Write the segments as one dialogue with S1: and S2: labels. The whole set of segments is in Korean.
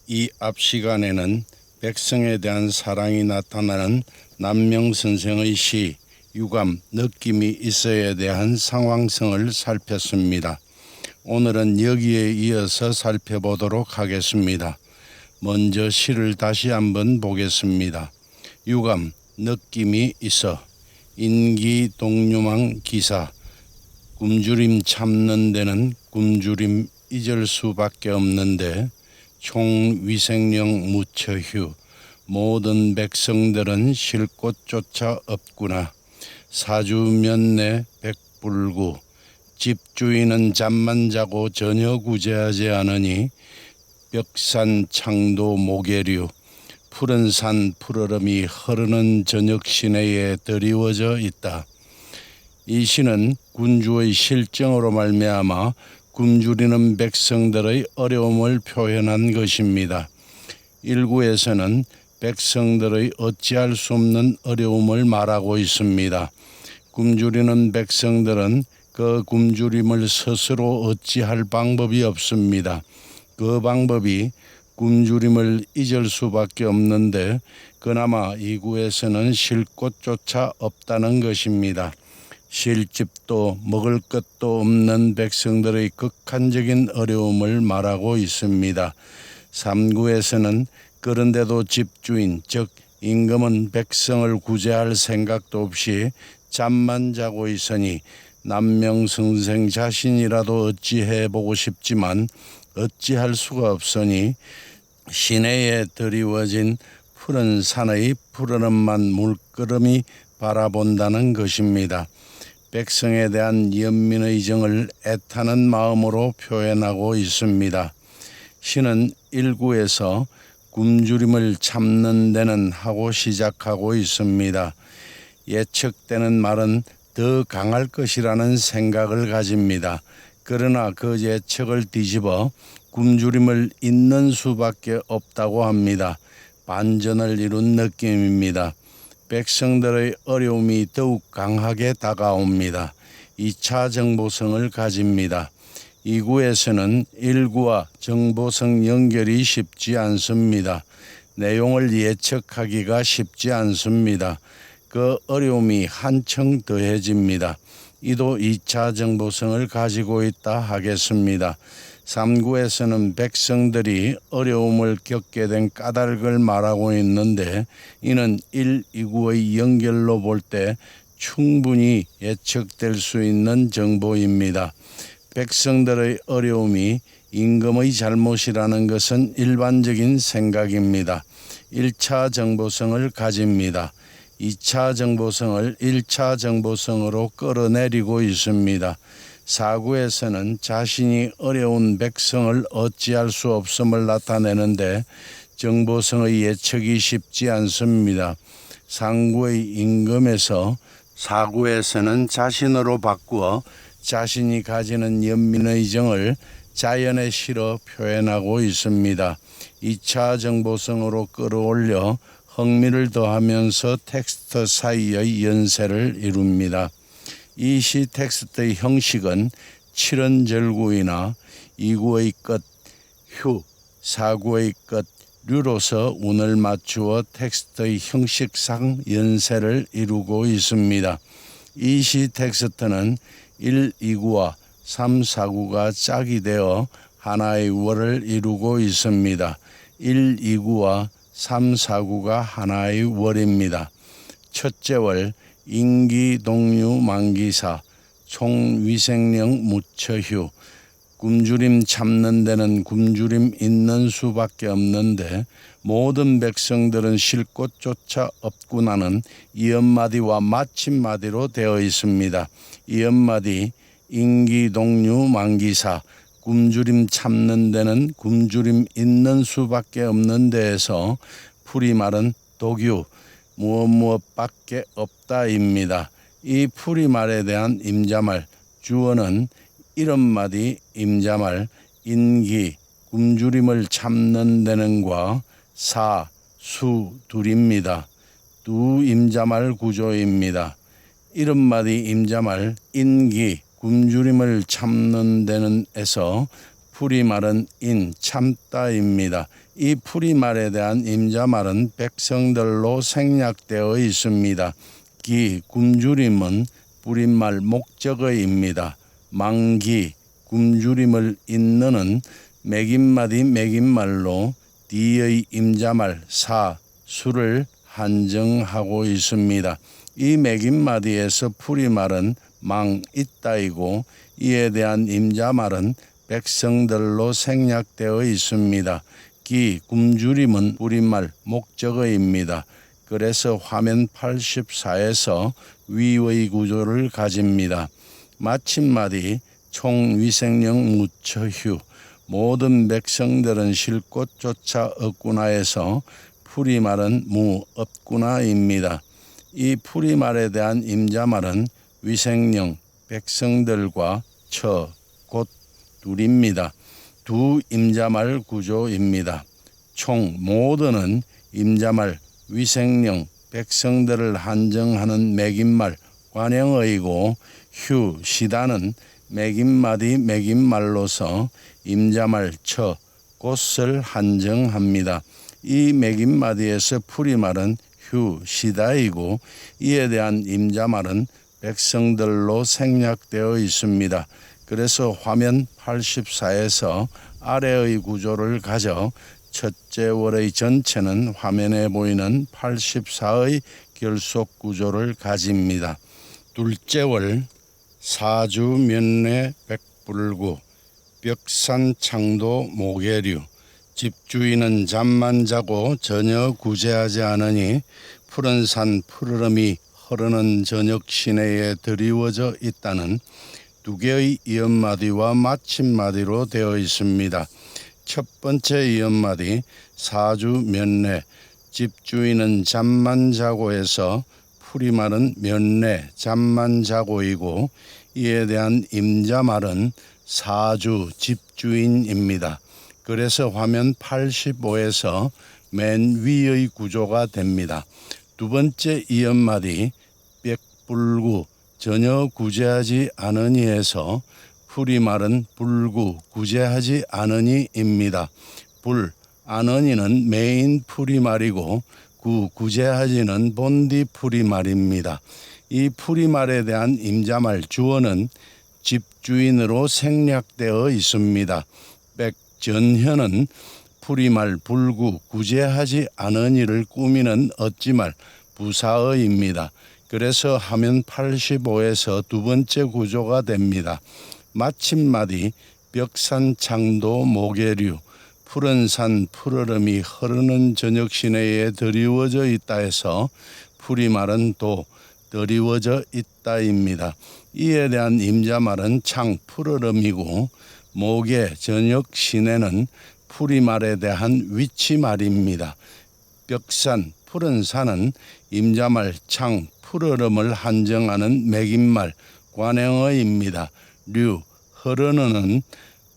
S1: 이 앞 시간에는 백성에 대한 사랑이 나타나는 남명선생의 시 유감 느낌이 있어에 대한 상황성을 살폈습니다. 오늘은 여기에 이어서 살펴보도록 하겠습니다. 먼저 시를 다시 한번 보겠습니다. 유감 느낌이 있어 인기동유망 기사 굶주림 참는 데는 굶주림 잊을 수밖에 없는데 총위생령 무처휴 모든 백성들은 쉴 곳조차 없구나. 사주면내 백불구 집주인은 잠만 자고 전혀 구제하지 않으니 벽산 창도 모계류 푸른 산 푸르름이 흐르는 저녁 시내에 드리워져 있다. 이 시는 군주의 실정으로 말미암아 굶주리는 백성들의 어려움을 표현한 것입니다. 일구에서는 백성들의 어찌할 수 없는 어려움을 말하고 있습니다. 굶주리는 백성들은 그 굶주림을 스스로 어찌할 방법이 없습니다. 그 방법이 굶주림을 잊을 수밖에 없는데 그나마 이 구에서는 쉴 곳조차 없다는 것입니다. 쉴 집도 먹을 것도 없는 백성들의 극한적인 어려움을 말하고 있습니다. 3구에서는 그런데도 집주인 즉 임금은 백성을 구제할 생각도 없이 잠만 자고 있으니 남명선생 자신이라도 어찌해보고 싶지만 어찌할 수가 없으니 시내에 드리워진 푸른 산의 푸르름만 물끄러미 바라본다는 것입니다. 백성에 대한 연민의 정을 애타는 마음으로 표현하고 있습니다. 시는 1구에서 굶주림을 참는 데는 하고 시작하고 있습니다. 예측되는 말은 더 강할 것이라는 생각을 가집니다. 그러나 그 예측을 뒤집어 굶주림을 잇는 수밖에 없다고 합니다. 반전을 이룬 느낌입니다. 백성들의 어려움이 더욱 강하게 다가옵니다. 2차 정보성을 가집니다. 2구에서는 1구와 정보성 연결이 쉽지 않습니다. 내용을 예측하기가 쉽지 않습니다. 그 어려움이 한층 더해집니다. 이도 2차 정보성을 가지고 있다 하겠습니다. 3구에서는 백성들이 어려움을 겪게 된 까닭을 말하고 있는데 이는 1, 2구의 연결로 볼 때 충분히 예측될 수 있는 정보입니다. 백성들의 어려움이 임금의 잘못이라는 것은 일반적인 생각입니다. 1차 정보성을 가집니다. 2차 정보성을 1차 정보성으로 끌어내리고 있습니다. 4구에서는 자신이 어려운 백성을 어찌할 수 없음을 나타내는데 정보성의 예측이 쉽지 않습니다. 3구의 임금에서 4구에서는 자신으로 바꾸어 자신이 가지는 연민의 정을 자연에 실어 표현하고 있습니다. 2차 정보성으로 끌어올려 흥미를 더하면서 텍스트 사이의 연세를 이룹니다. 이 시 텍스트의 형식은 7원절구이나 2구의 끝, 휴, 4구의 끝, 류로서 운을 맞추어 텍스트의 형식상 연세를 이루고 있습니다. 이 시 텍스트는 1, 2구와 3, 4구가 짝이 되어 하나의 월을 이루고 있습니다. 1, 2구와 3, 4구가 하나의 월입니다. 첫째 월 인기동유 만기사 총위생령 무처휴 굶주림 참는 데는 굶주림 있는 수밖에 없는데 모든 백성들은 쉴 곳조차 없구나는 이연마디와 마침마디로 되어 있습니다. 이연마디 인기동유 만기사 굶주림 참는 데는 굶주림 있는 수밖에 없는 데에서 풀이말은 독유 무엇무엇밖에 없다입니다. 이 풀이말에 대한 임자말 주어는 일엄마디 임자말 인기 굶주림을 참는 데는과 사, 수 둘입니다. 두 임자말 구조입니다. 일엄마디 임자말 인기 굶주림을 참는 데는에서 풀이말은 인 참다입니다. 이 풀이말에 대한 임자말은 백성들로 생략되어 있습니다. 기, 굶주림은 뿌린말 목적어입니다. 망기, 굶주림을 잇느는 매김마디 매김말로 뒤의 임자말 사, 수를 한정하고 있습니다. 이 매김마디에서 풀이말은 망, 있다이고 이에 대한 임자말은 백성들로 생략되어 있습니다. 기, 굶주림은 뿌린말 목적어입니다. 그래서 화면 84에서 위의 구조를 가집니다. 마침마디 총위생령 무처휴 모든 백성들은 쉴 곳조차 없구나에서 풀이말은 무 없구나입니다. 이 풀이말에 대한 임자말은 위생령 백성들과 처, 곧 둘입니다. 두 임자말 구조입니다. 총 모든은 임자말 위생령 백성들을 한정하는 매김말 관형어이고 휴 시다는 매김마디 매김말로서 임자말 처 곳을 한정합니다. 이 매김마디에서 풀이말은 휴 시다이고 이에 대한 임자말은 백성들로 생략되어 있습니다. 그래서 화면 84에서 아래의 구조를 가져 첫째 월의 전체는 화면에 보이는 84의 결속 구조를 가집니다. 둘째 월 사주 면내 백불구 벽산 창도 모계류 집주인은 잠만 자고 전혀 구제하지 않으니 푸른 산 푸르름이 흐르는 저녁 시내에 드리워져 있다는 두 개의 이언마디와 마침마디로 되어 있습니다. 첫 번째 이언마디 사주 면내 집주인은 잠만 자고에서 풀이말은 면내 잠만 자고이고 이에 대한 임자말은 사주 집주인입니다. 그래서 화면 85에서 맨 위의 구조가 됩니다. 두 번째 이언마디 벽불구 전혀 구제하지 않으니에서 풀이말은 불구 구제하지 않으니입니다. 불 않으니는 메인 풀이말이고 구제하지는 본디 풀이말입니다. 이 풀이말에 대한 임자말 주어는 집주인으로 생략되어 있습니다. 백전현은 풀이말 불구 구제하지 않으니를 꾸미는 어찌말 부사어입니다. 그래서 화면 85에서 두 번째 구조가 됩니다. 마침마디 벽산 창도 모계류 푸른 산 푸르름이 흐르는 저녁 시내에 드리워져 있다 해서 풀이말은 도 드리워져 있다입니다. 이에 대한 임자말은 창 푸르름이고 모계 저녁 시내는 풀이말에 대한 위치말입니다. 벽산 푸른 산은 임자말 창 푸르름을 한정하는 매김말 관형어입니다. 류 흐르는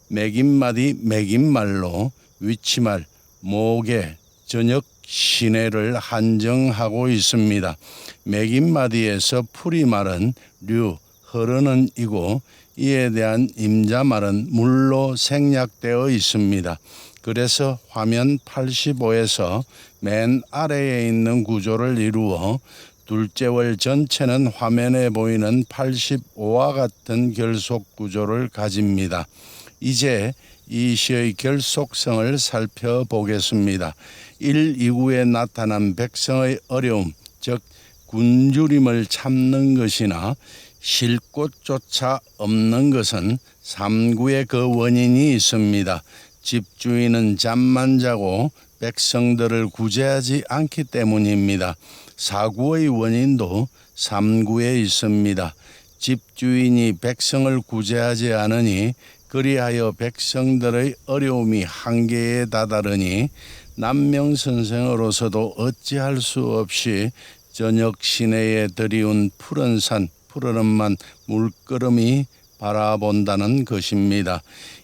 S1: 매김마디 매김말로 위치말 모계 저녁 시내를 한정하고 있습니다. 매김마디에서 풀이말은 류 흐르는 이고 이에 대한 임자말은 물로 생략되어 있습니다. 그래서 화면 85에서 맨 아래에 있는 구조를 이루어 둘째 월 전체는 화면에 보이는 85와 같은 결속 구조를 가집니다. 이제 이 시의 결속성을 살펴보겠습니다. 1, 2구에 나타난 백성의 어려움, 즉 굶주림을 참는 것이나 쉴 곳조차 없는 것은 3구에 그 원인이 있습니다. 집주인은 잠만 자고 백성들을 구제하지 않기 때문입니다. 4구의 원인도 3구에 있습니다. 집주인이 백성을 구제하지 않으니 그리하여 백성들의 어려움이 한계에 다다르니 남명선생으로서도 어찌할 수 없이 저녁 시내에 들이운 푸른 산 푸르름만 물끄러미 바라본다는 것입니다.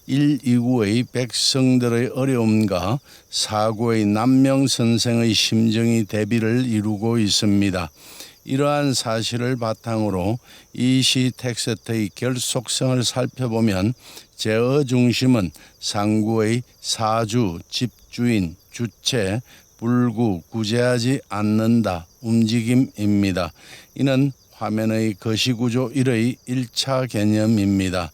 S1: 1, 2구의 백성들의 어려움과 4구의 남명선생의 심정이 대비를 이루고 있습니다. 이러한 사실을 바탕으로 이 시 텍스트의 결속성을 살펴보면 제어 중심은 상구의 사주, 집주인, 주체, 불구, 구제하지 않는다, 움직임입니다. 이는 화면의 거시구조 1의 1차 개념입니다.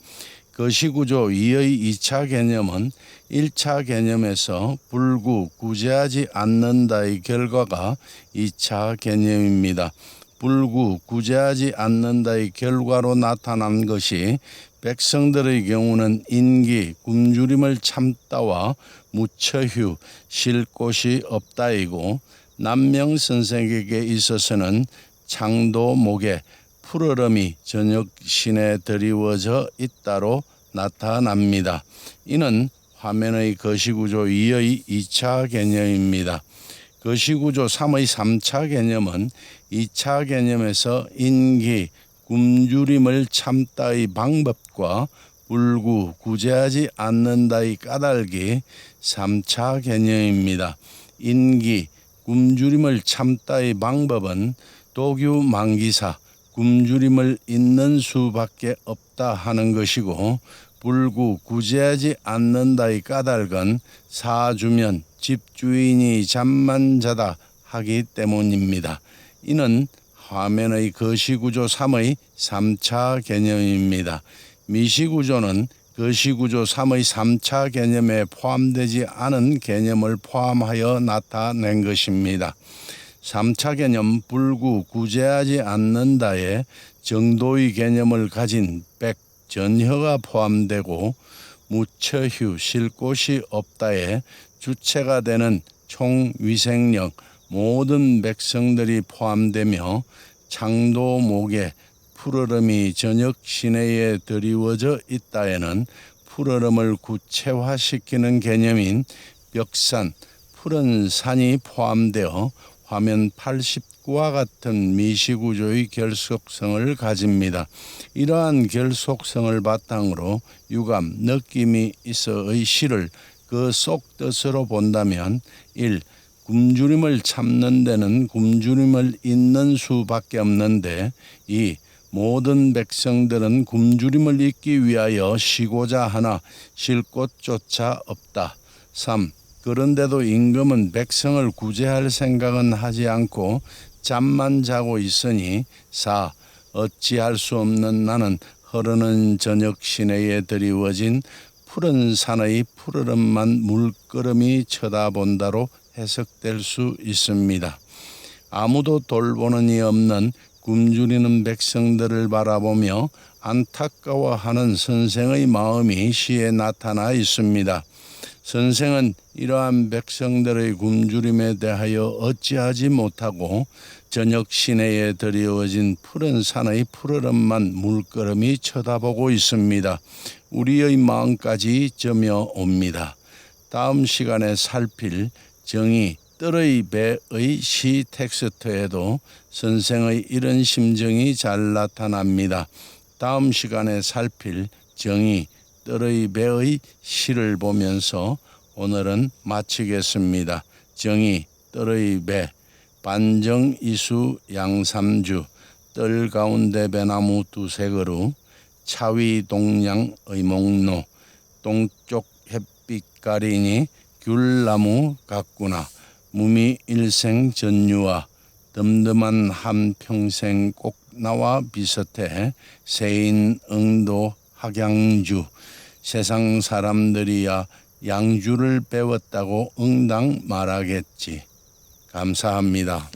S1: 거시구조 2의 2차 개념은 1차 개념에서 불구, 구제하지 않는다의 결과가 2차 개념입니다. 불구, 구제하지 않는다의 결과로 나타난 것이 백성들의 경우는 인기, 굶주림을 참다와 무처휴, 쉴 곳이 없다이고, 남명 선생에게 있어서는 창도 목에 푸르름이 저녁신에 드리워져 있다로 나타납니다. 이는 화면의 거시구조 2의 2차 개념입니다. 거시구조 3의 3차 개념은 2차 개념에서 인기, 굶주림을 참다의 방법과 불구, 구제하지 않는다의 까닭이 3차 개념입니다. 인기, 굶주림을 참다의 방법은 도규 만기사, 굶주림을 잇는 수밖에 없다 하는 것이고, 불구, 구제하지 않는다의 까닭은 사주면 집주인이 잠만 자다 하기 때문입니다. 이는 화면의 거시구조 3의 3차 개념입니다. 미시구조는 거시구조 3의 3차 개념에 포함되지 않은 개념을 포함하여 나타낸 것입니다. 3차 개념 불구, 구제하지 않는다에 정도의 개념을 가진 백, 전혀가 포함되고, 무처휴, 쉴 곳이 없다에 주체가 되는 총위생령, 모든 백성들이 포함되며, 창도 목에 푸르름이 저녁 시내에 드리워져 있다에는 푸르름을 구체화시키는 개념인 벽산, 푸른 산이 포함되어 화면 89와 같은 미시구조의 결속성을 가집니다. 이러한 결속성을 바탕으로 유감, 느낌이 있어의 시를 그 속뜻으로 본다면 1. 굶주림을 참는 데는 굶주림을 잇는 수밖에 없는데 2. 모든 백성들은 굶주림을 잇기 위하여 쉬고자 하나 쉴 곳조차 없다. 3. 그런데도 임금은 백성을 구제할 생각은 하지 않고 잠만 자고 있으니 4. 어찌할 수 없는 나는 흐르는 저녁 시내에 드리워진 푸른 산의 푸르름만 물끄러미 쳐다본다로 해석될 수 있습니다. 아무도 돌보는 이 없는 굶주리는 백성들을 바라보며 안타까워하는 선생의 마음이 시에 나타나 있습니다. 선생은 이러한 백성들의 굶주림에 대하여 어찌하지 못하고 저녁 시내에 드리워진 푸른 산의 푸르름만 물끄러미 쳐다보고 있습니다. 우리의 마음까지 점여옵니다. 다음 시간에 살필 정의 뜰의 배의 시 텍스트에도 선생의 이런 심정이 잘 나타납니다. 다음 시간에 살필 정의 뜰의 배의 시를 보면서 오늘은 마치겠습니다. 정의 뜰의 배, 반정이수 양삼주, 뜰 가운데 배나무 두세 그루, 차위 동양 의목로, 동쪽 햇빛 가리니 귤나무 같구나, 무미 일생 전유와 덤덤한 한평생 꼭 나와 비슷해 세인 응도 학양주, 세상 사람들이야 양주를 배웠다고 응당 말하겠지. 감사합니다.